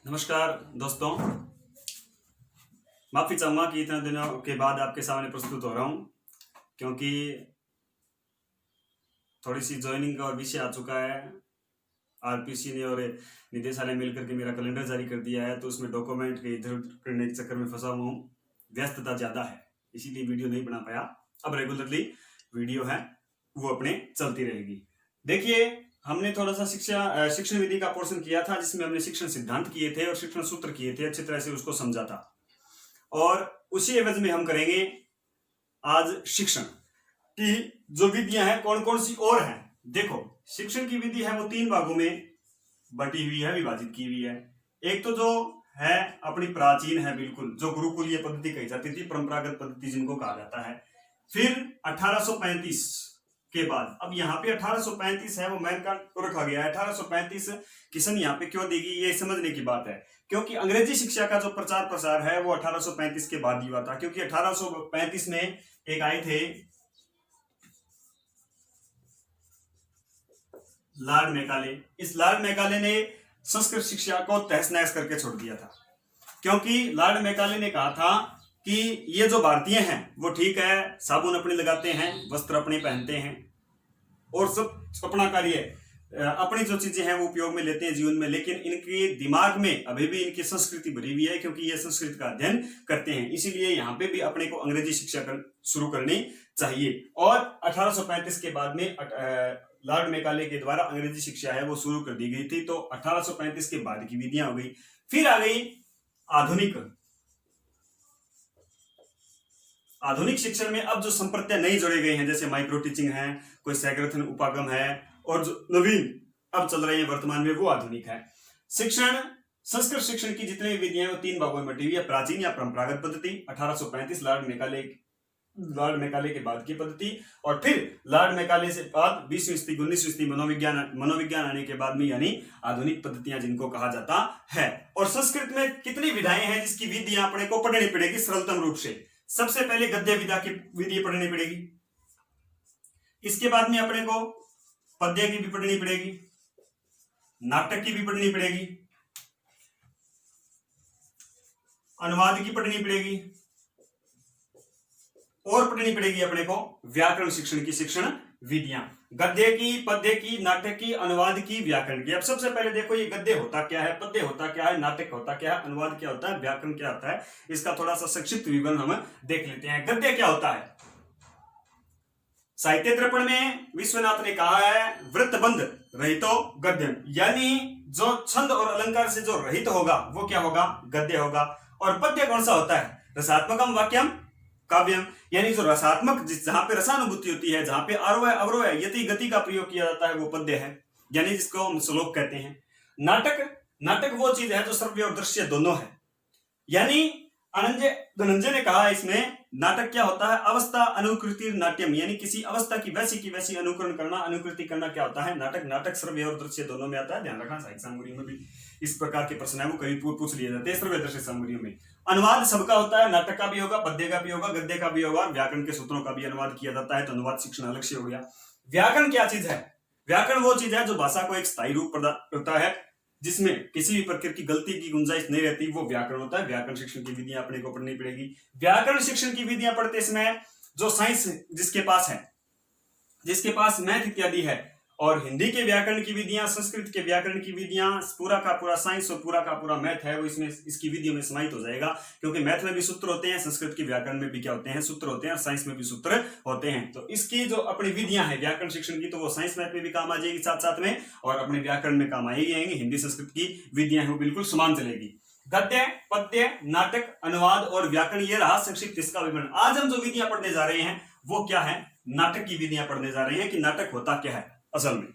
नमस्कार दोस्तों, माफ़ी चाहूँगा कि इतने दिनों के बाद आपके सामने प्रस्तुत हो रहा हूँ, क्योंकि थोड़ी सी ज्वाइनिंग का और विषय आ चुका है। आरपीसी ने और निदेशालय मिलकर के मेरा कैलेंडर जारी कर दिया है, तो उसमें डॉक्यूमेंट के इधर करने के चक्कर में फंसा हुआ हूँ। व्यस्तता ज़्यादा है, इसीलिए वीडियो नहीं बना पाया। अब रेगुलरली वीडियो है वो अपने चलती रहेगी। देखिए, हमने थोड़ा सा शिक्षण विधि का पोर्शन किया था, जिसमें हमने शिक्षण सिद्धांत किए थे और शिक्षण सूत्र किए थे, अच्छी तरह से उसको समझा था। और उसी एवज में हम करेंगे आज शिक्षण की जो विधियां हैं कौन कौन सी और हैं। देखो, शिक्षण की विधि है वो 3 भागों में बटी हुई है, विभाजित की हुई है। एक तो जो है अपनी प्राचीन है, बिल्कुल जो गुरुकुलीय पद्धति कही जाती थी, परंपरागत पद्धति जिनको कहा जाता है। फिर 1835 के बाद, अब यहाँ पे 1835 है वो मैन का रखा गया है। 1835 किसन यहाँ पे क्यों देगी, ये समझने की बात है, क्योंकि अंग्रेजी शिक्षा का जो प्रचार प्रसार है वो 1835 के बाद ही हुआ था। क्योंकि 1835 में एक आए थे लॉर्ड मैकाले। इस लॉर्ड मैकाले ने संस्कृत शिक्षा को तहस नहस करके छोड़ दिया था, क्योंकि लॉर्ड मैकाले ने कहा था कि ये जो भारतीय हैं वो ठीक है, साबुन अपने लगाते हैं, वस्त्र अपने पहनते हैं और सब अपना कार्य अपनी जो चीजें हैं वो उपयोग में लेते हैं जीवन में, लेकिन इनके दिमाग में अभी भी इनकी संस्कृति भरी हुई है, क्योंकि ये संस्कृत का अध्ययन करते हैं। इसीलिए यहाँ पे भी अपने को अंग्रेजी शिक्षा शुरू करनी चाहिए। और 1835 के बाद में लॉर्ड मैकाले के द्वारा अंग्रेजी शिक्षा है वो शुरू कर दी गई थी। तो 1835 के बाद की विधियां हो गई। फिर आ गई आधुनिक शिक्षण में अब जो संप्रत्यय नए जोड़े गए हैं, जैसे माइक्रो टीचिंग है, कोई सैकड़थन उपागम है, और जो नवीन अब चल रहे हैं वर्तमान में, वो आधुनिक है। शिक्षण, संस्कृत शिक्षण की जितनी विधियां वो 3 भागों में बटी हुई है। प्राचीन या परंपरागत पद्धति 1835 लॉर्ड मैकाले के बाद की पद्धति, और फिर लॉर्ड मैकाले से बाद 20वीं सदी 19वीं सदी मनोविज्ञान आने के बाद में, यानी आधुनिक पद्धतियां जिनको कहा जाता है। और संस्कृत में कितनी विधाएं हैं जिसकी विधियां अपने को पढ़नी पड़ेगी सरलतम रूप से। सबसे पहले गद्य विधा की विधि पढ़नी पड़ेगी, इसके बाद में अपने को पद्य की भी पढ़नी पड़ेगी, नाटक की भी पढ़नी पड़ेगी, अनुवाद की पढ़नी पड़ेगी, और पढ़नी पड़ेगी अपने को व्याकरण शिक्षण की शिक्षण विधियां। गद्य की, पद्य की, नाटक की, अनुवाद की, व्याकरण की। अब सबसे पहले देखो, ये गद्य होता क्या है, पद्य होता क्या है, नाटक होता क्या है, अनुवाद क्या होता है, व्याकरण क्या होता है, इसका थोड़ा सा संक्षिप्त विवरण हम देख लेते हैं। गद्य क्या होता है? साहित्य दर्पण में विश्वनाथ ने कहा है, वृत्तबंध रहितो गद्यम, यानी जो छंद और अलंकार से जो रहित होगा वो क्या होगा? गद्य होगा। और पद्य कौन सा होता है? रसात्मकम वाक्यम काव्यम, यानी जो रसात्मक, जहां पे रसानुभूति होती है, जहां पे आरोह अवरोह यति गति का प्रयोग किया जाता है, वो पद्य है, यानी जिसको हम श्लोक कहते हैं। नाटक वो चीज है जो श्रव्य और दृश्य दोनों है। यानी धनंजय ने कहा इसमें, नाटक क्या होता है? अवस्था अनुकृति नाट्यम, यानी किसी अवस्था की वैसी अनुकरण करना, अनुकृति करना क्या होता है? नाटक श्रव्य और दृश्य दोनों में आता है। ध्यान रखना, साहित्य सामग्री में भी इस प्रकार के प्रश्न है वो कभी पूछ लिए जाते हैं श्रव्य दृश्य सामग्रियों में। अनुवाद सबका होता है, नाटक का भी होगा, पद्य का भी होगा, गद्य का भी होगा, व्याकरण के सूत्रों का भी अनुवाद किया जाता है, तो अनुवाद शिक्षण अलग से हो गया। व्याकरण क्या चीज है? व्याकरण वो चीज है जो भाषा को एक स्थायी रूप प्रदान करता है, जिसमें किसी भी प्रकार की गलती की गुंजाइश नहीं रहती, वो व्याकरण होता है। व्याकरण शिक्षण की विधियां अपने को पढ़नी पड़ेगी। व्याकरण शिक्षण की विधियां पढ़ते समय जो साइंस जिसके पास है, जिसके पास मैथ इत्यादि है, और हिंदी के व्याकरण की विधियां, संस्कृत के व्याकरण की विधियां, पूरा का पूरा साइंस और पूरा का पूरा मैथ है वो इसमें इसकी विधियों में समाहित हो जाएगा। क्योंकि मैथ में भी सूत्र होते हैं, संस्कृत के व्याकरण में भी क्या होते हैं? सूत्र होते हैं, और साइंस में भी सूत्र होते हैं। तो इसकी जो अपनी विधियां हैं व्याकरण शिक्षण की, तो वो साइंस मैथ में भी काम आ जाएगी साथ साथ में, और अपने व्याकरण में काम आएगी। हिंदी संस्कृत की विधियां हैं वो बिल्कुल समान चलेगी। गद्य, पद्य, नाटक, अनुवाद और व्याकरण, ये रहा संक्षिप्त इसका विवरण। आज हम जो विधियां पढ़ने जा रहे हैं वो क्या है? नाटक की विधियां पढ़ने जा रहे हैं कि नाटक होता क्या है असल में,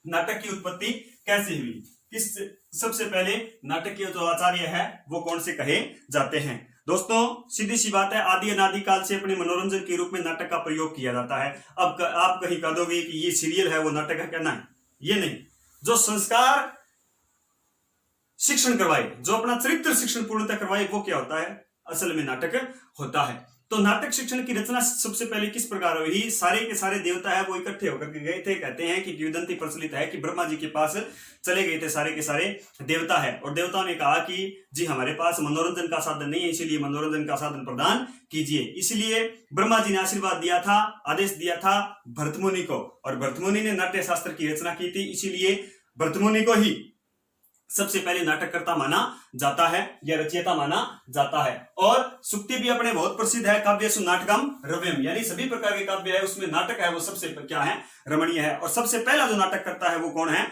नाटक की उत्पत्ति कैसे हुई, किस सबसे पहले नाटक के जो आचार्य है वो कौन से कहे जाते हैं। दोस्तों, सीधी सी बात है, आदि अनादि काल से अपने मनोरंजन के रूप में नाटक का प्रयोग किया जाता है। अब आप कहीं कह दोगे कि ये सीरियल है वो नाटक है, कहना है ये नहीं। जो संस्कार शिक्षण करवाए, जो अपना चरित्र शिक्षण पूर्णतः करवाए, वो क्या होता है? असल में नाटक होता है। तो नाटक शिक्षण की रचना सबसे पहले किस प्रकार हुई? सारे के सारे देवता है वो इकट्ठे होकर के गए थे। कहते हैं कि किंवदंती प्रचलित है कि ब्रह्मा जी के पास चले गए थे सारे के सारे देवता है, और देवताओं ने कहा कि जी हमारे पास मनोरंजन का साधन नहीं है, इसीलिए मनोरंजन का साधन प्रदान कीजिए। इसलिए ब्रह्मा जी ने आशीर्वाद दिया था, आदेश दिया था भरत मुनि को, और भरत मुनि ने नाट्य शास्त्र की रचना की थी। इसीलिए भरत मुनि को ही सबसे पहले नाटककर्ता माना जाता है या रचयिता माना जाता है। और सुक्ति भी अपने बहुत प्रसिद्ध है, काव्यसु नाटकम रव्यम, यानी सभी प्रकार के काव्य है उसमें नाटक है वो सबसे क्या है? रमणीय है। और सबसे पहला जो नाटक करता है वो कौन है?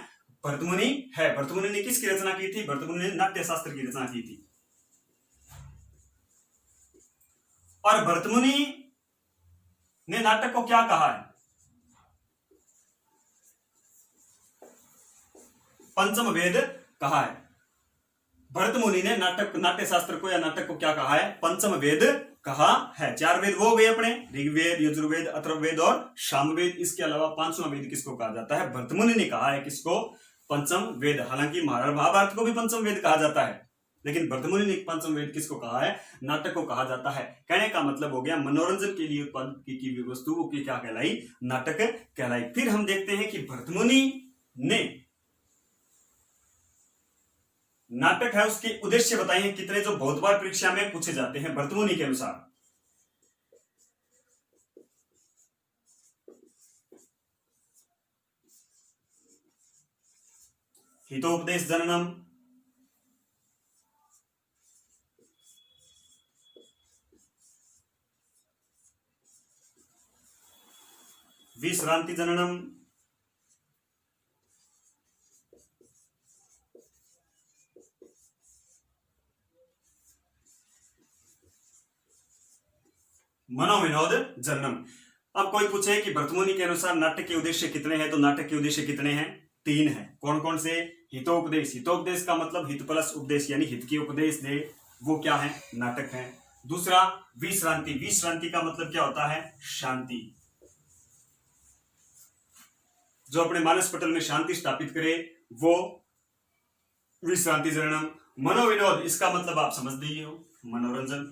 भरत मुनि है। भरत मुनि ने किसकी रचना की थी? भरत मुनि ने नाट्य शास्त्र की रचना की थी। और भरत मुनि ने नाटक को क्या कहा है? पंचम वेद कहा है। भरत मुनि ने नाट्य शास्त्र को या नाटक को क्या कहा है? पंचम वेद कहा है। 4 वेद वो हो गए अपने, ऋग्वेद, यजुर्वेद, अथर्ववेद और सामवेद। इसके अलावा 5वां वेद किसको कहा जाता है? भरत मुनि ने कहा है। किसको? पंचम वेद। हालांकि महाभारत को भी पंचम वेद कहा जाता है, लेकिन भरत मुनि ने पंचम वेद किसको कहा है? नाटक को कहा जाता है। कहने का मतलब हो गया मनोरंजन के लिए उत्पादित की हुई वस्तु की क्या कहलाई? नाटक कहलाई। फिर हम देखते हैं कि भरत मुनि ने नाटक है उसके उद्देश्य बताइए कितने, जो बहुत बार परीक्षा में पूछे जाते हैं भरत मुनि के अनुसार। हितोपदेश जननम, विश्रांति जननम, मनोविनोद जननम। अब कोई पूछे कि भरत मुनि के अनुसार नाटक के उद्देश्य कितने हैं, तो नाटक के उद्देश्य कितने हैं? 3 हैं। कौन कौन से? हितोपदेश, हितोपदेश का मतलब हित प्लस उपदेश, यानी हित की उपदेश दे, वो क्या है? नाटक है। दूसरा विश्रांति, विश्रांति का मतलब क्या होता है? शांति, जो अपने मानस पटल में शांति स्थापित करे वो विश्रांति जननम। मनोविनोद, इसका मतलब आप समझ लीजिए हो, मनोरंजन।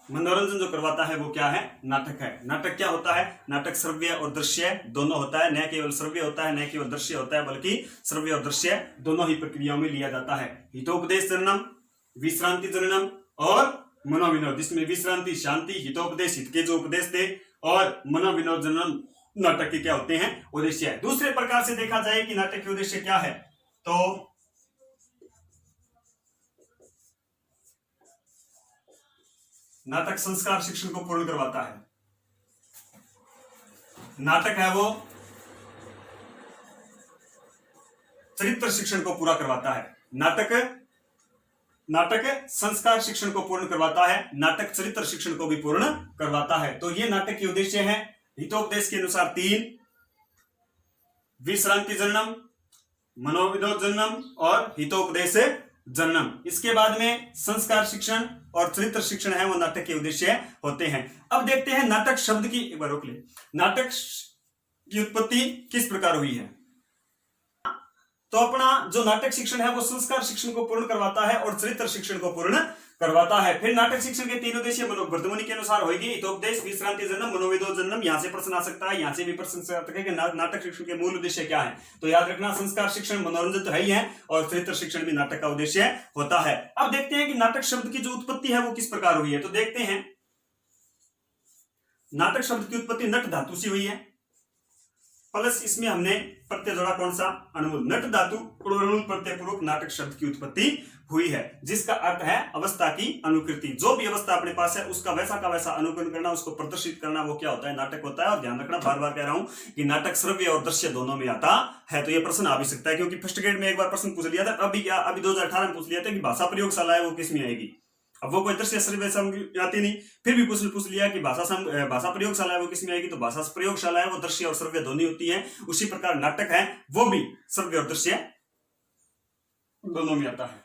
मनोरंजन जो करवाता है वो क्या है? नाटक है। नाटक क्या होता है? नाटक श्रव्य और दृश्य दोनों होता है, न केवल श्रव्य होता है न केवल दृश्य होता है, बल्कि श्रव्य और दृश्य दोनों ही प्रक्रियाओं में लिया जाता है। हितोपदेश जननम, विश्रांति जननम और मनोविनोद, जिसमें विश्रांति शांति, हितोपदेश हित के जो उपदेश थे, और मनोविनोद जननम नाटक के क्या होते हैं? उद्देश्य है। दूसरे प्रकार से देखा जाए कि नाटक के उद्देश्य क्या है, तो नाटक संस्कार शिक्षण को पूर्ण करवाता है। नाटक है वो चरित्र शिक्षण को पूरा करवाता है। नाटक संस्कार शिक्षण को पूर्ण करवाता है, नाटक चरित्र शिक्षण को भी पूर्ण करवाता है। तो ये नाटक के उद्देश्य हैं। हितोपदेश के अनुसार 3, विश्रांति जननम, मनोविनोद जननम और हितोपदेश जननम। इसके बाद में संस्कार शिक्षण और चरित्र शिक्षण है वो नाटक के उद्देश्य होते हैं। अब देखते हैं नाटक शब्द की, एक बार रोक ले, नाटक की उत्पत्ति किस प्रकार हुई है। तो अपना जो नाटक शिक्षण है वो संस्कार शिक्षण को पूर्ण करवाता है और चरित्र शिक्षण को पूर्ण करवाता है। फिर नाटक शिक्षण के 3 उद्देश्य भरत मुनि के अनुसार होगी, हितोपदेश, विश्रांति जननम, मनोविनोद जननम। यहां से प्रश्न आ सकता है, यहां से भी प्रश्न आ सकता है कि नाटक शिक्षण के मूल उद्देश्य क्या है। तो याद रखना, संस्कार शिक्षण मनोरंजन तो है ही है, और चरित्र शिक्षण भी नाटक का उद्देश्य होता है। अब देखते हैं कि नाटक शब्द की जो उत्पत्ति है वो किस प्रकार हुई है। तो देखते हैं, नाटक शब्द की उत्पत्ति नट धातु से हुई है, प्लस इसमें हमने प्रत्यय जोड़ा, कौन सा? अणुमूल। नट धातु अणुमूल प्रत्यय पूर्वक नाटक शब्द की उत्पत्ति हुई है, जिसका अर्थ है अवस्था की अनुकृति। जो भी अवस्था अपने पास है उसका वैसा का वैसा अनुकरण करना, उसको प्रदर्शित करना, वो क्या होता है? नाटक होता है। और ध्यान रखना, बार बार कह रहा हूं कि नाटक श्रव्य और दृश्य दोनों में आता है। तो ये प्रश्न आ भी सकता है, क्योंकि फर्स्ट ग्रेड में एक बार प्रश्न पूछ लिया था, अभी 2018 में पूछ लिया था कि भाषा प्रयोगशाला है वो किस में आएगी। अब वो कोई दृश्य श्रव्य आती नहीं, फिर भी पूछ लिया कि भाषा प्रयोगशाला है वो किसमें आएगी। तो भाषा प्रयोगशाला है वो दृश्य और श्रव्य दोनों होती है। उसी प्रकार नाटक है वो भी श्रव्य और दृश्य दोनों में आता है।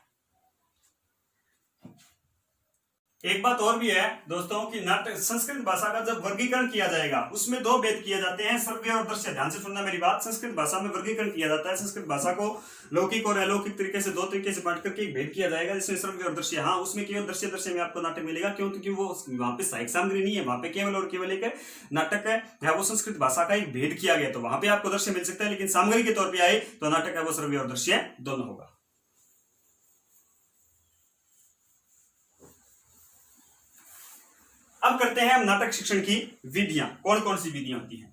एक बात और भी है दोस्तों कि नाटक संस्कृत भाषा का जब वर्गीकरण किया जाएगा उसमें दो भेद किए जाते हैं, श्रव्य और दृश्य। ध्यान से सुनना मेरी बात। संस्कृत भाषा में वर्गीकरण किया जाता है। संस्कृत भाषा को लौकिक और अलौकिक तरीके से दो तरीके से बांट करके एक भेद किया जाएगा, जिसमें श्रव्य और दृश्य। हाँ, उसमें केवल दृश्य दृश्य में आपको नाटक मिलेगा। क्यों? क्योंकि वो वहां पे साहित्य सामग्री नहीं है, वहां पे केवल और केवल एक नाटक है वो संस्कृत भाषा का एक भेद किया गया, तो वहां पे आपको दृश्य मिल सकता है, लेकिन सामग्री के तौर पर आए तो नाटक है वो श्रव्य और दृश्य दोनों होगा। अब करते हैं हम नाटक शिक्षण की विधियां। कौन कौन सी विधियां होती हैं?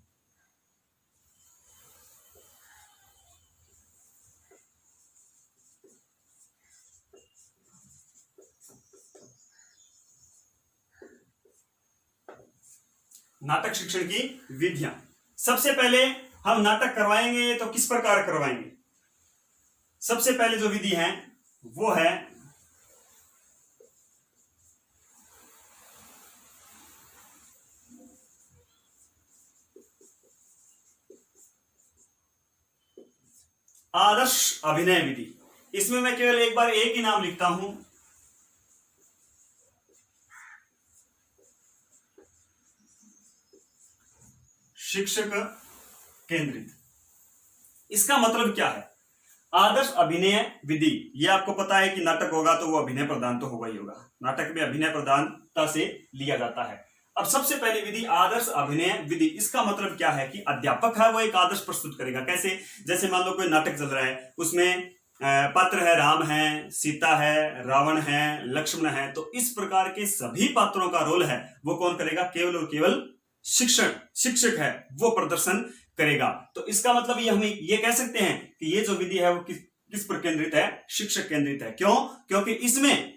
नाटक शिक्षण की विधियां। सबसे पहले हम नाटक करवाएंगे तो किस प्रकार करवाएंगे? सबसे पहले जो विधि है वो है आदर्श अभिनय विधि। इसमें मैं केवल एक बार एक ही नाम लिखता हूं, शिक्षक केंद्रित। इसका मतलब क्या है? आदर्श अभिनय विधि, यह आपको पता है कि नाटक होगा तो वो अभिनय प्रधान तो होगा ही होगा। नाटक में अभिनय प्रधानता से लिया जाता है। अब सबसे पहली विधि आदर्श अभिनय विधि। इसका मतलब क्या है कि अध्यापक है वो एक आदर्श प्रस्तुत करेगा। कैसे? जैसे मान लो कोई नाटक चल रहा है, उसमें पात्र है, राम है, सीता है, रावण है, लक्ष्मण है, तो इस प्रकार के सभी पात्रों का रोल है वो कौन करेगा? केवल और केवल शिक्षक है वो प्रदर्शन करेगा। तो इसका मतलब ये हम ये कह सकते हैं कि ये जो विधि है वो किस पर केंद्रित है? शिक्षक केंद्रित है। क्यों? क्योंकि इसमें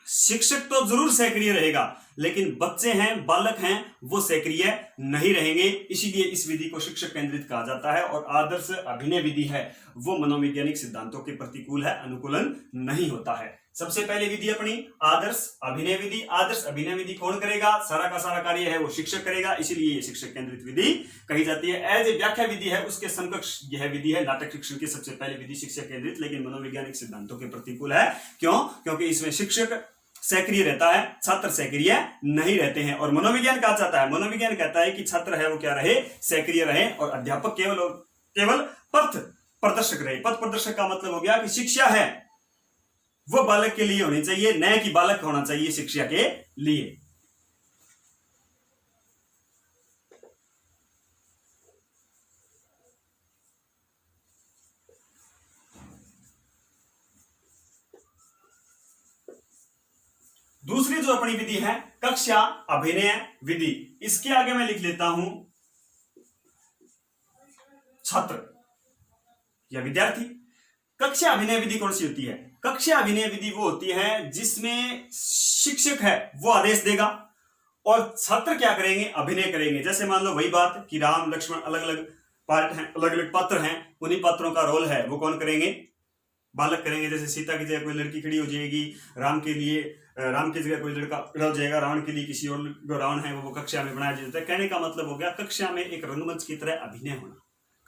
शिक्षक तो जरूर सक्रिय रहेगा, लेकिन बच्चे हैं, बालक हैं, वो सक्रिय नहीं रहेंगे। इसीलिए इस विधि को शिक्षक केंद्रित कहा जाता है। और आदर्श अभिनय विधि है वो मनोवैज्ञानिक सिद्धांतों के प्रतिकूल है, अनुकूलन नहीं होता है। सबसे पहले विधि अपनी आदर्श अभिनय विधि। आदर्श अभिनय विधि कौन करेगा? सारा का सारा कार्य है वो शिक्षक करेगा, इसीलिए ये शिक्षक केंद्रित विधि कही जाती है। एज ए व्याख्या विधि है, उसके समकक्ष यह विधि है नाटक शिक्षण की सबसे पहली विधि शिक्षक केंद्रित, लेकिन मनोवैज्ञानिक सिद्धांतों के प्रतिकूल है। क्यों? क्योंकि इसमें शिक्षक सक्रिय रहता है, छात्र सक्रिय नहीं रहते हैं। और मनोविज्ञान क्या चाहता है? मनोविज्ञान कहता है कि छात्र है वो क्या रहे? सक्रिय रहे, और अध्यापक केवल पथ प्रदर्शक रहे। पथ प्रदर्शक का मतलब हो गया कि शिक्षा है वो बालक के लिए होनी चाहिए, न कि बालक होना चाहिए शिक्षा के लिए। दूसरी जो अपनी विधि है कक्षा अभिनय विधि। इसके आगे मैं लिख लेता हूं छात्र या विद्यार्थी। कक्षा अभिनय विधि कौन सी होती है? कक्षा अभिनय विधि वो होती है जिसमें शिक्षक है वो आदेश देगा और छात्र क्या करेंगे? अभिनय करेंगे। जैसे मान लो वही बात कि राम लक्ष्मण अलग अलग पार्ट हैं, अलग अलग पात्र हैं, उन्हीं पात्रों का रोल है वो कौन करेंगे? बालक करेंगे। जैसे सीता की जगह कोई लड़की खड़ी हो जाएगी, राम की जगह कोई लड़का खड़ा हो जाएगा, रावण के लिए किसी और जो रावण है वो कक्षा में बनाया जाता है। कहने का मतलब हो गया कक्षा में एक रंगमंच की तरह अभिनय होना,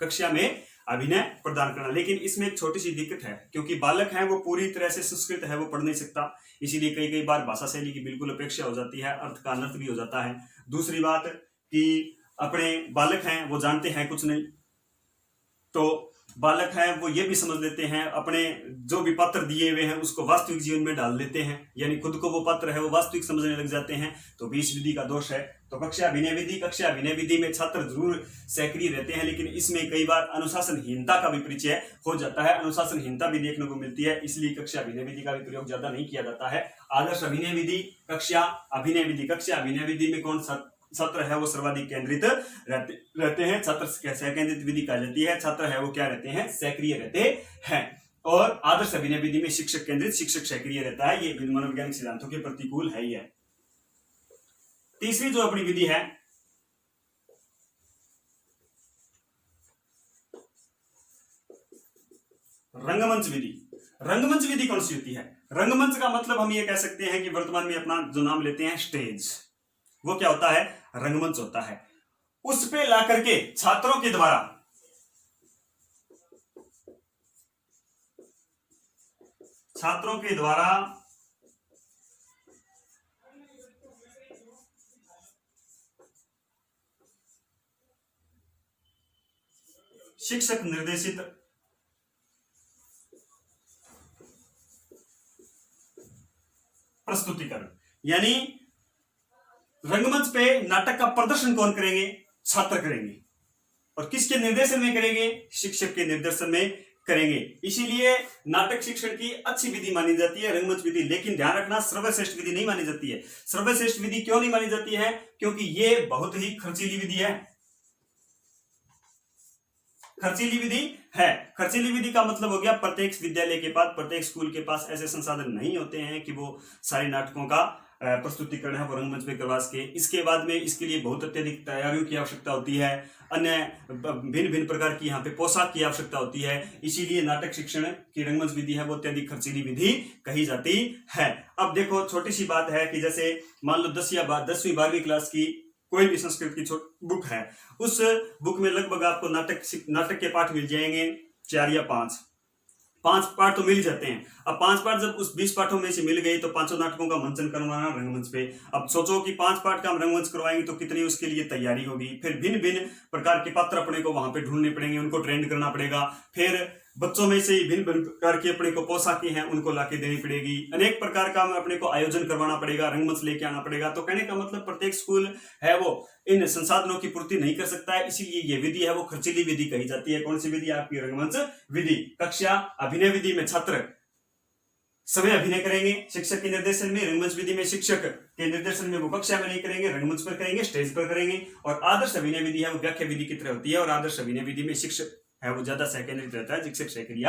कक्षा में अभिनय प्रदान करना। लेकिन इसमें एक छोटी सी दिक्कत है, क्योंकि बालक है वो पूरी तरह से संस्कृत है वो पढ़ नहीं सकता, इसीलिए कई बार भाषा शैली की बिल्कुल अपेक्षा हो जाती है, अर्थ का अनर्थ भी हो जाता है। दूसरी बात कि अपने बालक हैं वो जानते हैं कुछ नहीं, तो बालक है वो ये भी समझ लेते हैं अपने जो भी पात्र दिए हुए हैं उसको वास्तविक जीवन में डाल लेते हैं, यानी खुद को वो पात्र है वो वास्तविक समझने लग जाते हैं। तो भी इस विधि का दोष है। तो कक्षा अभिनय विधि में छात्र जरूर सक्रिय रहते हैं, लेकिन इसमें कई बार अनुशासनहीनता का भी परिचय हो जाता है, अनुशासनहीनता भी देखने को मिलती है, इसलिए कक्षा अभिनय विधि का भी प्रयोग ज्यादा नहीं किया जाता है। आदर्श अभिनय विधि, कक्षा अभिनय विधि में कौन छात्र है वो सर्वाधिक केंद्रित रहते हैं। छात्र केंद्रित विधि कहा जाती है। छात्र है वो क्या रहते हैं? सक्रिय रहते हैं। और आदर्श अभिनय विधि में शिक्षक केंद्रित, शिक्षक सक्रिय रहता है। ये मनोवैज्ञानिक सिद्धांतों के प्रतिकूल है ही है। तीसरी जो अपनी विधि है रंगमंच विधि। रंगमंच विधि कौन सी होती है? रंगमंच का मतलब हम ये कह सकते हैं कि वर्तमान में अपना जो नाम लेते हैं स्टेज, वो क्या होता है? रंगमंच होता है। उस पे ला करके छात्रों के द्वारा शिक्षक निर्देशित प्रस्तुतिकरण, यानी रंगमंच पे नाटक का प्रदर्शन कौन करेंगे? छात्र करेंगे। और किसके निर्देशन में करेंगे? शिक्षक के निर्देशन में करेंगे। इसीलिए नाटक शिक्षण की अच्छी विधि मानी जाती है रंगमंच विधि। लेकिन ध्यान रखना, सर्वश्रेष्ठ विधि नहीं मानी जाती है। सर्वश्रेष्ठ विधि क्यों नहीं मानी जाती है? क्योंकि ये बहुत ही खर्चीली विधि है। खर्चीली विधि है। खर्चीली विधि का मतलब हो गया प्रत्येक विद्यालय के पास, प्रत्येक स्कूल के पास ऐसे संसाधन नहीं होते हैं कि वो सारे नाटकों का प्रस्तुतिकरण है वो रंगमंच पे करवा सके। इसके बाद में इसके लिए बहुत अत्यधिक तैयारियों की आवश्यकता होती है, अन्य भिन्न भिन्न प्रकार की यहाँ पे पोशाक की आवश्यकता होती है। इसीलिए नाटक शिक्षण की रंगमंच विधि है वो अत्यधिक खर्चीली विधि कही जाती है। अब देखो, छोटी सी बात है कि जैसे मान लो 10वीं 12वीं क्लास की कोई भी संस्कृत की बुक है, उस बुक में लगभग आपको नाटक के पाठ मिल जाएंगे 4 या 5 पाठ तो मिल जाते हैं। अब 5 पाठ जब उस 20 पाठों में से मिल गई तो 5 नाटकों का मंचन करवाना रंगमंच पे। अब सोचो कि 5 पाठ का हम रंगमंच करवाएंगे तो कितनी उसके लिए तैयारी होगी। फिर भिन्न भिन्न प्रकार के पात्र अपने को वहां पे ढूंढने पड़ेंगे, उनको ट्रेंड करना पड़ेगा। फिर बच्चों में से भिन्न भिन्न प्रकार की अपने को पोशाकें हैं उनको लाके देनी पड़ेगी। अनेक प्रकार का अपने को आयोजन करवाना पड़ेगा, रंगमंच लेके आना पड़ेगा। तो कहने का मतलब प्रत्येक स्कूल है वो इन संसाधनों की पूर्ति नहीं कर सकता है। इसीलिए ये विधि है वो खर्चीली विधि कही जाती है। कौन सी विधि? आपकी रंगमंच विधि। कक्षा अभिनय विधि में छात्र समय अभिनय करेंगे शिक्षक के निर्देशन में। रंगमंच विधि में शिक्षक के निर्देशन में वो कक्षा में नहीं करेंगे, रंगमंच पर करेंगे, स्टेज पर करेंगे। और आदर्श अभिनय विधि है वो व्याख्या विधि की तरह होती है। और आदर्श अभिनय विधि में शिक्षक है वो ज्यादा सहकेंद्रित रहता है, शिक्षक सक्रिय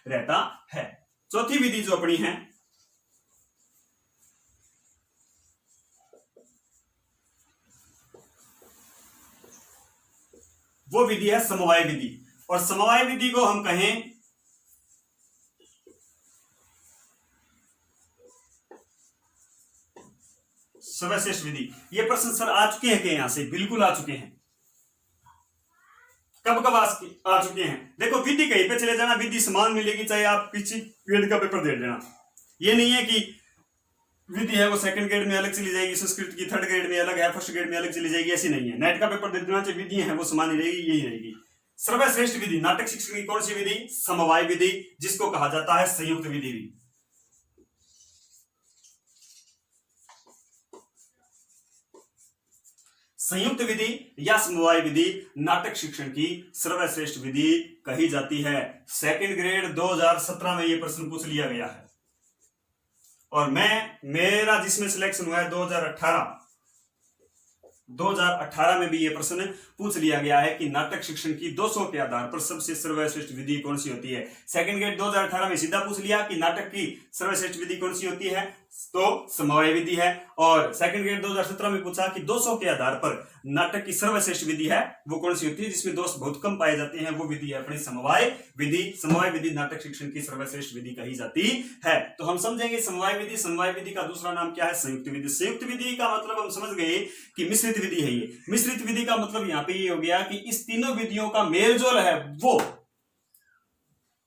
रहता है। चौथी विधि जो अपनी है वो विधि है समवाय विधि। और समवाय विधि को हम कहें सर्वश्रेष्ठ विधि। ये प्रश्न सर आ चुके हैं कि यहां से? बिल्कुल आ चुके हैं। कब आ चुके हैं? देखो, विधि कहीं पे चले जाना, विधि समान मिलेगी चाहे आप पीछे ग्रेड का पेपर दे देना। ये नहीं है कि विधि है वो सेकंड ग्रेड में अलग चली जाएगी, संस्कृत की थर्ड ग्रेड में अलग है, फर्स्ट ग्रेड में अलग चली जाएगी, ऐसी नहीं है। नेट का पेपर दे देना चाहिए, विधि है वो समान ही रहेगी, यही रहेगी। सर्वश्रेष्ठ विधि नाटक शिक्षण की कौन सी विधि? समवाय विधि, जिसको कहा जाता है संयुक्त विधि भी। संयुक्त विधि या समवाय विधि नाटक शिक्षण की सर्वश्रेष्ठ विधि कही जाती है। सेकंड ग्रेड 2017 में यह प्रश्न पूछ लिया गया है। और मेरा जिसमें सिलेक्शन हुआ है 2018 में भी यह प्रश्न पूछ लिया गया है कि नाटक शिक्षण की 200 के आधार पर सबसे सर्वश्रेष्ठ विधि कौन सी होती है। सेकंड ग्रेड 2018 में सीधा पूछ लिया कि नाटक की सर्वश्रेष्ठ विधि कौन सी होती है, तो समवाय विधि है। और सेकंड ग्रेड 2017 में पूछा कि 200 के आधार पर नाटक की सर्वश्रेष्ठ विधि है वो कौन सी होती है, जिसमें दोष बहुत कम पाए जाते हैं, वो विधि है अपनी समवाय विधि। समवाय विधि नाटक शिक्षण की सर्वश्रेष्ठ विधि कही जाती है। तो हम समझेंगे समवाय विधि। समवाय विधि का दूसरा नाम क्या है? संयुक्त विधि। संयुक्त विधि का मतलब हम समझ गए कि मिश्रित विधि है ये। मिश्रित विधि का मतलब यहाँ पे ये हो गया कि इस तीनों विधियों का मेलजोल है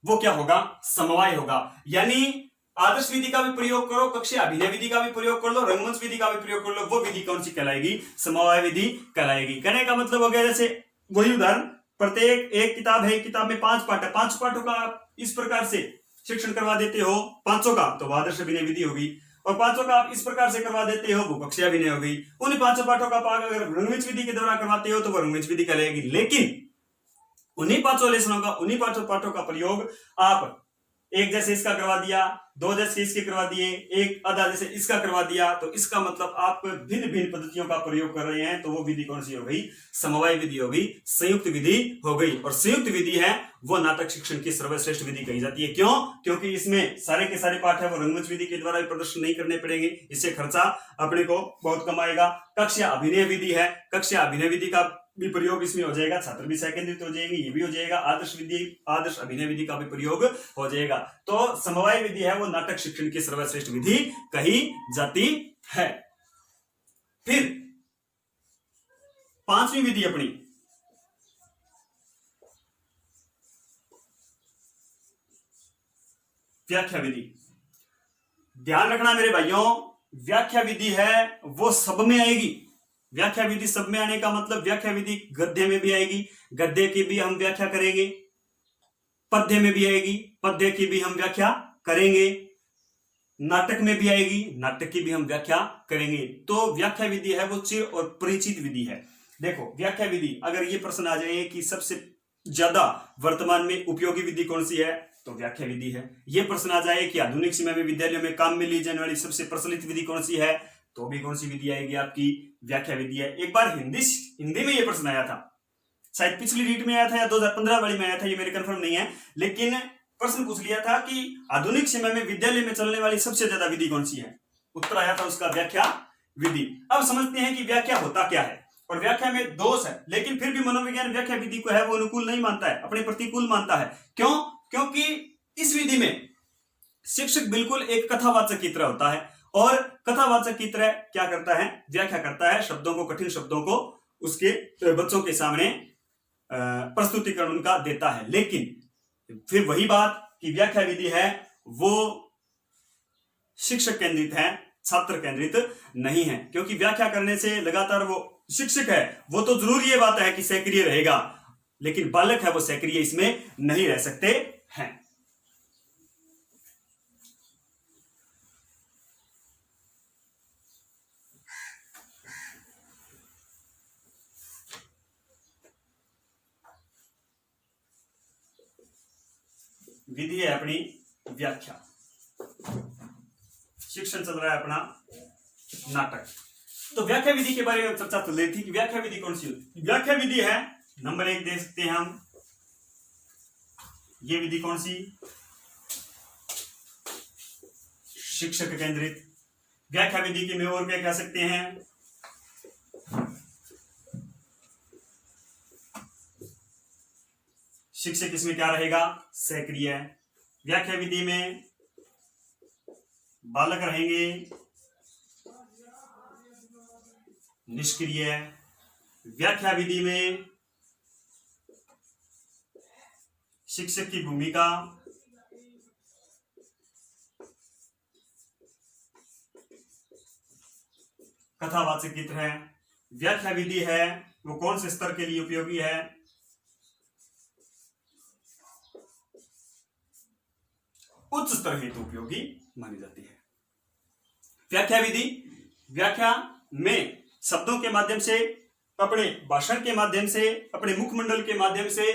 वो क्या होगा? समवाय होगा। यानी आदर्श विधि का भी प्रयोग करो, कक्षा अभिनय विधि का भी प्रयोग कर लो, रंगमंच विधि का भी प्रयोग कर लो, वो विधि कौन सी कहलाएगी? समवाय विधि कहलाएगी। कहने का मतलब हो गया, जैसे वही उदाहरण, प्रत्येक एक किताब है, एक किताब में 5 पाठ है, 5 पाठों का आप इस प्रकार से शिक्षण करवा देते हो 500 का, तो आदर्श अभिनय विधि होगी। और 500 का आप इस प्रकार से करवा देते हो वो कक्षा अभिनय होगी। उन 500 पाठों का अगर रंगमंच विधि के द्वारा करवाते हो तो वो रंगमंच विधि कहलाएगी। लेकिन उन्हीं 500 लेसनों का, उन्हीं 500 पाठों का प्रयोग आप एक जैसे इसका करवा दिया, 2 जैसे इसके करवा दिए, एक आधा जैसे इसका करवा दिया, तो इसका मतलब आप भिन्न भिन्न पद्धतियों का प्रयोग कर रहे हैं, तो वो विधि कौन सी हो गई? समवाय विधि हो गई, संयुक्त विधि हो गई। और संयुक्त विधि है वो नाटक शिक्षण की सर्वश्रेष्ठ विधि कही जाती है। क्यों? क्योंकि इसमें सारे के सारे पाठ है वो रंगमंच विधि के द्वारा प्रदर्शन नहीं करने पड़ेंगे, इससे खर्चा अपने को बहुत कम आएगा। कक्षा अभिनय विधि है, कक्षा अभिनय विधि का भी प्रयोग इसमें हो जाएगा, छात्र भी सहकेंद्रित हो जाएंगे, ये भी हो जाएगा। आदर्श अभिनय विधि का भी प्रयोग हो जाएगा। तो समवाय विधि है वो नाटक शिक्षण की सर्वश्रेष्ठ विधि कही जाती है। फिर 5वीं विधि अपनी व्याख्या विधि। ध्यान रखना मेरे भाइयों, व्याख्या विधि है वो सब में आएगी। व्याख्या विधि सब में आने का मतलब व्याख्या विधि गद्य में भी आएगी, गद्य की भी हम व्याख्या करेंगे। पद्य में भी आएगी, पद्य की भी हम व्याख्या करेंगे। नाटक में भी आएगी, नाटक की भी हम व्याख्या करेंगे। तो व्याख्या विधि है वो चिर और परिचित विधि है। देखो व्याख्या विधि, अगर ये प्रश्न आ जाए कि सबसे ज्यादा वर्तमान में उपयोगी विधि कौन सी है, तो व्याख्या विधि है। ये प्रश्न आ जाए कि आधुनिक समय में विद्यालयों में काम में ली जाने वाली सबसे प्रचलित विधि कौन सी है, तो भी कौन सी विधि आएगी, आपकी व्याख्या विधि है। एक बार हिंदी में ये प्रश्न आया था, शायद पिछली रीट में आया था या 2015 वाली में आया था, ये मेरे कंफर्म नहीं है, लेकिन प्रश्न पूछ लिया था कि आधुनिक समय में विद्यालय में चलने वाली सबसे ज्यादा विधि कौन सी है। उत्तर आया था उसका व्याख्या विधि। अब समझते हैं कि व्याख्या होता क्या है, और व्याख्या में दोष है, लेकिन फिर भी मनोविज्ञान व्याख्या विधि को है वो अनुकूल नहीं मानता है, अपने प्रतिकूल मानता है। क्यों? क्योंकि इस विधि में शिक्षक बिल्कुल एक कथावाचक की तरह होता है, और कथावाचक की तरह क्या करता है, व्याख्या करता है, शब्दों को, कठिन शब्दों को उसके बच्चों के सामने प्रस्तुतिकरण उनका देता है। लेकिन फिर वही बात कि व्याख्या विधि है वो शिक्षक केंद्रित है, छात्र केंद्रित नहीं है। क्योंकि व्याख्या करने से लगातार वो शिक्षक है वो तो जरूर ये बात है कि सक्रिय रहेगा, लेकिन बालक है वो सक्रिय इसमें नहीं रह सकते हैं। विधि है अपनी व्याख्या, शिक्षण चल रहा है अपना नाटक। तो व्याख्या विधि के बारे में चर्चा चल रही थी कि व्याख्या विधि कौन सी होती है। व्याख्या विधि है नंबर 1 दे सकते हैं हम, ये विधि कौन सी, शिक्षक केंद्रित। व्याख्या विधि के में और क्या कह सकते हैं, शिक्षक इसमें क्या रहेगा, सक्रिय। व्याख्या विधि में बालक रहेंगे निष्क्रिय। व्याख्या विधि में शिक्षक की भूमिका कथावाचक की तरह। व्याख्या विधि है वो कौन से स्तर के लिए उपयोगी है, उच्च स्तर हेतु उपयोगी मानी जाती है। व्याख्या विधि, व्याख्या में शब्दों के माध्यम से, अपने भाषण के माध्यम से, अपने मुखमंडल के माध्यम से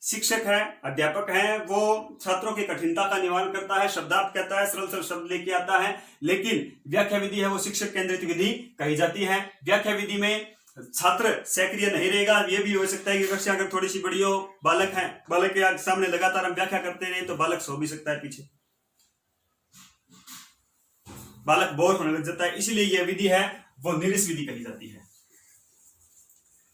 शिक्षक है, अध्यापक है, वो छात्रों की कठिनता का निवारण करता है, शब्दार्थ कहता है, सरल सरल शब्द लेके आता है। लेकिन व्याख्या विधि है वो शिक्षक केंद्रित विधि कही जाती है। व्याख्या विधि में छात्र सक्रिय नहीं रहेगा। ये भी हो सकता है कि कक्षा अगर थोड़ी सी बड़ी हो, बालक है, बालक के सामने लगातार हम व्याख्या करते रहे तो बालक सो भी सकता है, पीछे बालक बोर होने लग जाता है। इसलिए यह विधि है वो नीरस विधि कही जाती है।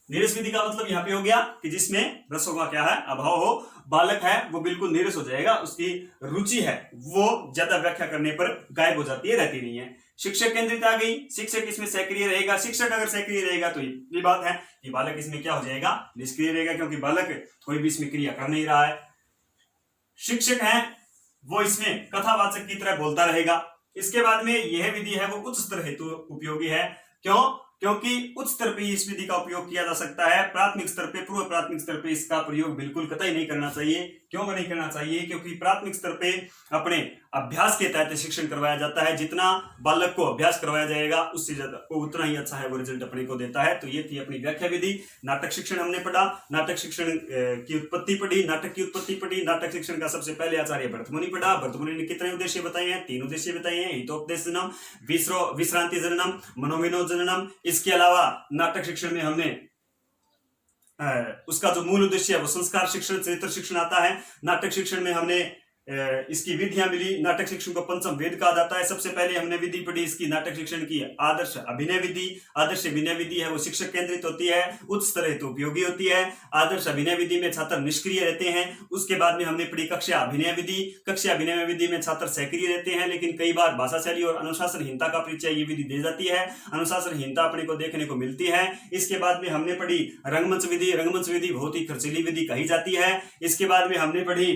नीरस विधि का मतलब यहाँ पे हो गया कि जिसमें रसों का क्या है, अभाव हो, बालक है वो बिल्कुल नीरस हो जाएगा, उसकी रुचि है वो ज्यादा व्याख्या करने पर गायब हो जाती है, रहती नहीं है। शिक्षक केंद्रित आ गई, शिक्षक इसमें सक्रिय रहेगा। शिक्षक अगर सक्रिय रहेगा तो ये बात है कि बालक इसमें क्या हो जाएगा, निष्क्रिय रहेगा, क्योंकि बालक कोई भी इसमें क्रिया कर नहीं रहा है। शिक्षक है वो इसमें कथावाचक की तरह बोलता रहेगा। इसके बाद में यह विधि है वो उच्च स्तर हेतु उपयोगी है। क्यों? क्योंकि उच्च स्तर पे इस विधि का उपयोग किया जा सकता है। प्राथमिक स्तर पे, पूर्व प्राथमिक स्तर पे इसका प्रयोग बिल्कुल कतई नहीं करना चाहिए। क्यों नहीं करना चाहिए? क्योंकि प्राथमिक स्तर पे अपने अभ्यास के तहत शिक्षण करवाया जाता है। जितना बालक को अभ्यास करवाया जाएगा उससे ज्यादा उतना ही अच्छा है वो रिजल्ट अपने को देता है। तो ये थी अपनी व्याख्या विधि। नाटक शिक्षण हमने पढ़ा, नाटक शिक्षण की उत्पत्ति पढ़ी, नाटक की उत्पत्ति पढ़ी। नाटक शिक्षण का सबसे पहले आचार्य भरतमुनि पढ़ा। भरतमुनि ने कितने उद्देश्य बताए हैं? 3 उद्देश्य बताए हैं। हितोपदेश जननम, विश्रांति जननम, मनोविनोद जननम। इसके अलावा नाटक शिक्षण में हमने उसका जो मूल उद्देश्य है वो संस्कार शिक्षण, चरित्र शिक्षण आता है। नाटक शिक्षण में हमने इसकी विधियां मिली। नाटक शिक्षण को पंचम वेद कहा जाता है। सबसे पहले हमने विधि पढ़ी इसकी नाटक शिक्षण की, आदर्श अभिनय विधि। आदर्श अभिनय विधि है वो शिक्षक केंद्रित होती है, उच्च स्तर हेतु उपयोगी होती है। आदर्श अभिनय विधि में छात्र निष्क्रिय रहते हैं। उसके बाद में हमने पढ़ी कक्षा अभिनय विधि। कक्षा अभिनय विधि में छात्र सक्रिय रहते हैं, लेकिन कई बार भाषाशैली और अनुशासनहीनता का परिचय ये विधि दे जाती है। अनुशासनहीनता अपने को देखने को मिलती है। इसके बाद में हमने पढ़ी रंगमंच विधि। रंगमंच विधि बहुत ही खर्चीली विधि कही जाती है। इसके बाद में हमने पढ़ी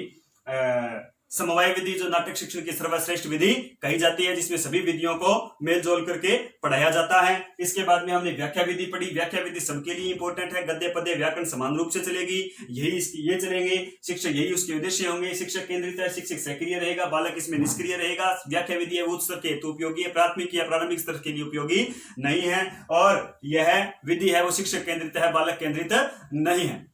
समवाय विधि जो नाटक शिक्षण की सर्वश्रेष्ठ विधि कही जाती है, जिसमें सभी विधियों को मेल जोल करके पढ़ाया जाता है। इसके बाद में हमने व्याख्या विधि पढ़ी। व्याख्या विधि सबके लिए इंपॉर्टेंट है। गद्य पद्य व्याकरण समान रूप से चलेगी, यही इसकी ये चलेंगे। शिक्षक यही उसके उद्देश्य होंगे। शिक्षक केंद्रित है, शिक्षक सक्रिय रहेगा, बालक इसमें निष्क्रिय रहेगा। व्याख्या विधि है उच्च स्तर के हेतु उपयोगी है, प्राथमिक या प्रारंभिक स्तर के लिए उपयोगी नहीं है। और यह विधि है वो शिक्षक केंद्रित है, बालक केंद्रित नहीं है।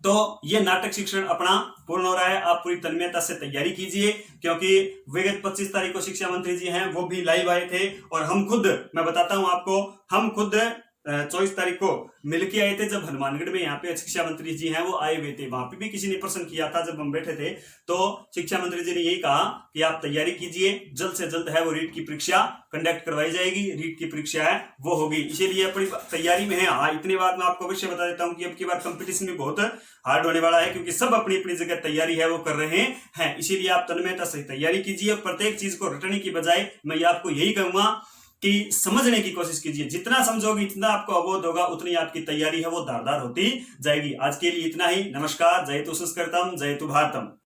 तो ये नाटक शिक्षण अपना पूर्ण हो रहा है। आप पूरी तन्मयता से तैयारी कीजिए, क्योंकि विगत 25 तारीख को शिक्षा मंत्री जी हैं वो भी लाइव आए थे, और हम खुद, मैं बताता हूं आपको, हम खुद 24 तारीख को मिलके आए थे। जब हनुमानगढ़ में यहाँ पे शिक्षा मंत्री जी हैं वो आए हुए थे, वहां पे भी किसी ने प्रश्न किया था जब हम बैठे थे, तो शिक्षा मंत्री जी ने यही कहा कि आप तैयारी कीजिए, जल्द से जल्द है वो रीट की परीक्षा कंडक्ट करवाई जाएगी, रीट की परीक्षा है वो होगी, इसीलिए अपनी तैयारी में है। हाँ, इतनी बात मैं आपको अवश्य बता देता हूँ कि अब की बार कंपटीशन भी बहुत हार्ड होने वाला है, क्योंकि सब अपनी अपनी जगह तैयारी है वो कर रहे हैं। इसीलिए आप तन्मयता से तैयारी कीजिए। प्रत्येक चीज को रटने की बजाय मैं आपको यही कहूंगा कि समझने की कोशिश कीजिए। जितना समझोगे इतना आपको अवबोध होगा, उतनी आपकी तैयारी है वो धारदार होती जाएगी। आज के लिए इतना ही। नमस्कार। जय तु संस्कृतम, जय तु भारतम।